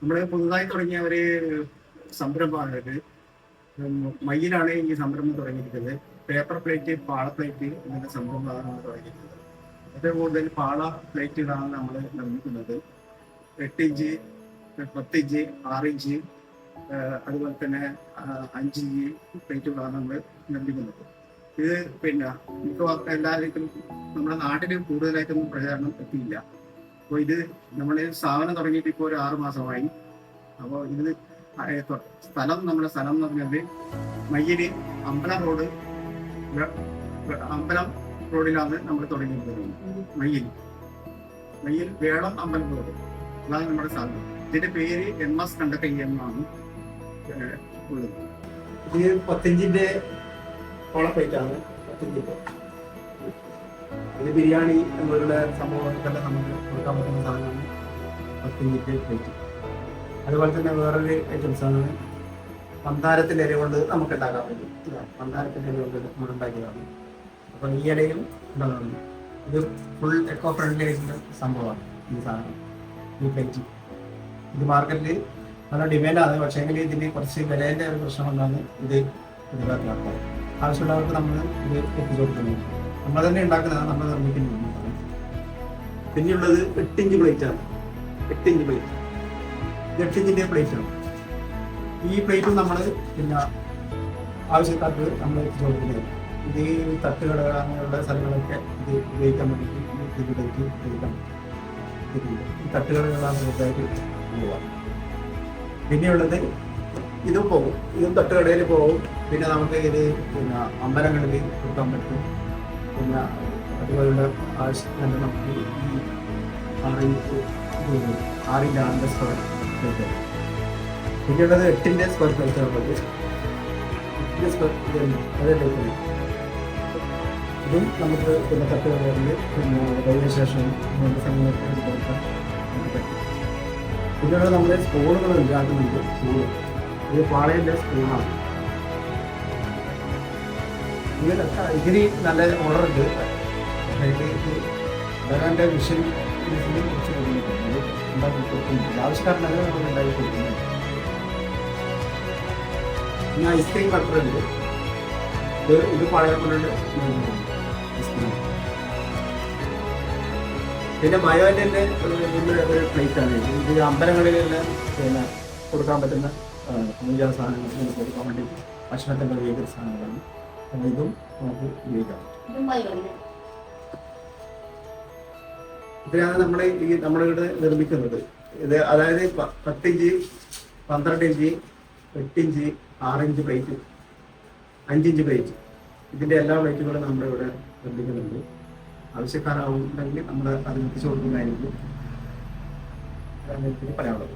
നമ്മൾ പുതുതായി തുടങ്ങിയ ഒരു സംരംഭമാണിത്. മയ്യിലാണ് ഈ സംരംഭം തുടങ്ങിയിരിക്കുന്നത്. പേപ്പർ പ്ലേറ്റ്, പാള പ്ലേറ്റ് ഇങ്ങനത്തെ സംരംഭമാണ് നമ്മൾ തുടങ്ങിയിരിക്കുന്നത്. ഏറ്റവും കൂടുതൽ പാള പ്ലേറ്റുകളാണ് നമ്മൾ നിർമ്മിക്കുന്നത്. 8 ഇഞ്ച്, 10 ഇഞ്ച്, 6 ഇഞ്ച്, അതുപോലെ തന്നെ 5 ഇഞ്ച് പ്ലേറ്റുകളാണ് നമ്മൾ നിർമ്മിക്കുന്നത്. ഇത് പിന്നെ മിക്കവാറും എല്ലാവർക്കും നമ്മുടെ നാട്ടിൽ കൂടുതലായിട്ടൊന്നും പ്രചാരണം എത്തിയില്ല. അപ്പോൾ ഇത് നമ്മൾ സ്ഥാപനം തുടങ്ങിയിട്ട് ഇപ്പോൾ ഒരു 6 മാസമായി. അപ്പോൾ ഇത് നമ്മുടെ സ്ഥലം എന്ന് പറഞ്ഞത് മയ്യില് അമ്പലം റോഡ്, അമ്പലം റോഡിലാണ് നമ്മൾ തുടങ്ങിയിരിക്കുന്നത്. മയ്യിൽ വേളം അമ്പലം റോഡ്, അതാണ് നമ്മുടെ സ്ഥലം. ഇതിന്റെ പേര് MS കണ്ടക്കയ്യ എന്നാണ് ഉള്ളത്. ഇത് 10 ഇഞ്ചിന്റെ ഓള പ്ലേറ്റാണ്. 10 ഇഞ്ചിന്റെ ഇത് ബിരിയാണി എന്നുള്ള സംഭവങ്ങളെല്ലാം നമുക്ക് കൊടുക്കാൻ പറ്റുന്ന സാധനമാണ് 10 ഇഞ്ചിന്റെ പ്ലേറ്റ്. അതുപോലെ തന്നെ വേറൊരു ഐറ്റംസാണ് മന്ദാരത്തിൻ്റെ ഇല കൊണ്ട് നമുക്ക് ഉണ്ടാക്കാൻ പറ്റും. മന്ദാരത്തിൻ്റെ ഇല കൊണ്ട് നമ്മൾ ഉണ്ടാക്കിയതാണ്. അപ്പോൾ ഈ ഇലയും ഉണ്ടാകുന്നു. ഇത് ഫുൾ എക്കോ ഫ്രണ്ട്ലി ആയിട്ടുള്ള സംഭവമാണ് ഈ സാധനം, ഈ പ്ലേറ്റ്. ഇത് മാർക്കറ്റിൽ നല്ല ഡിമാൻഡാണ്. പക്ഷേങ്കിൽ ഇതിന് കുറച്ച് വിലേൻ്റെ ഒരു പ്രശ്നം കൊണ്ടാണ് ഇത് ഒഴിവാക്കുന്നത്. ആവശ്യമുള്ളവർക്ക് നമ്മൾ ഇത് എത്തിച്ചു കൊടുക്കുന്നത്. നമ്മൾ തന്നെ ഉണ്ടാക്കുന്നതാണ്, നമ്മൾ നിർമ്മിക്കുന്നത്. പിന്നെയുള്ളത് 8 ഇഞ്ച് പ്ലേറ്റാണ്. 8 ഇഞ്ച് പ്ലേറ്റ്, 8 ഇഞ്ചിൻ്റെ പ്ലേറ്റാണ്. ഈ പ്ലേറ്റും നമ്മൾ പിന്നെ ആവശ്യക്കാർക്ക് നമ്മൾ എത്തിച്ചു കൊടുക്കുന്നത്. ഇത് തട്ടുകടകൾ അങ്ങനെയുള്ള സ്ഥലങ്ങളൊക്കെ ഇത് ഉപയോഗിക്കാൻ വേണ്ടിയിട്ട് ഈ പ്ലേറ്റ് ഉപയോഗിക്കാൻ പറ്റും. ഈ തട്ടുകടകളാണ് കൂടുതലായിട്ട് പോവുക. പിന്നെയുള്ളത് ഇതും പോകും, ഇതും തട്ടുകടയിൽ പോകും. പിന്നെ നമുക്ക് ഇത് പിന്നെ അമ്പലങ്ങളിൽ കൊടുക്കാൻ പറ്റും. പിന്നെ അതുപോലുള്ള ആവശ്യത്തിന് നമുക്ക് ഈ 6 സ്ക്വയർ പ്ലേറ്റ്. പിന്നെയുള്ളത് 8 സ്ക്വയർ പ്ലേറ്റ് ഉള്ളത്. 8 സ്ക്വയർ അതേ പ്ലേറ്റ്. ഇതും നമുക്ക് പിന്നെ തട്ടുകടകളിൽ പിന്നെ റെയിൽവേ സ്റ്റേഷൻ അങ്ങനത്തെ സമയത്ത് കൊടുക്കാൻ പറ്റും. പിന്നെയുള്ളത് നമ്മുടെ സ്പൂണുകൾ ഉണ്ടാക്കുന്നുണ്ട്. സ്പൂണ് ഇത് പാളയൻ്റെ സ്പൂണാണ്. ഇതിന് നല്ല ഓർഡർ ഉണ്ട്. വേറെ വിഷൻ കുറിച്ച് ഉണ്ടാക്കി കൊടുക്കുന്നുണ്ട്. ആവശ്യക്കാരനല്ല നമ്മൾ ഉണ്ടാക്കി കൊടുക്കുന്നുണ്ട്. പിന്നെ ഐസ്ക്രീം കട്ടർ ഉണ്ട്. ഇത് പഴയ കൊണ്ടുണ്ട്. പിന്നെ മയോൻ്റെ ഒരു പ്ലേറ്റ് ആണ്. ഇത് അമ്പലങ്ങളിലെല്ലാം പിന്നെ കൊടുക്കാൻ പറ്റുന്ന പൂജാ സാധനങ്ങൾ കൊടുക്കാൻ വേണ്ടി ഭക്ഷണത്തിൻ്റെ ഉപയോഗിക്കുന്ന സാധനങ്ങളാണ്. ഇതും നമുക്ക് ഉപയോഗിക്കാം. ഇതിനാണ് നമ്മളിവിടെ നിർമ്മിക്കുന്നത്. ഇത് അതായത് 10 inch, 12 inch, 8 inch, 6 inch plate, 5 inch plate, ഇതിൻ്റെ എല്ലാ പ്ലേറ്റുകളും നമ്മളിവിടെ നിർമ്മിക്കുന്നുണ്ട്. ആവശ്യക്കാരാവുന്നുണ്ടെങ്കിൽ നമ്മൾ അത് എത്തിച്ചു കൊടുക്കുന്നതായിരിക്കും പറയാനുള്ളത്.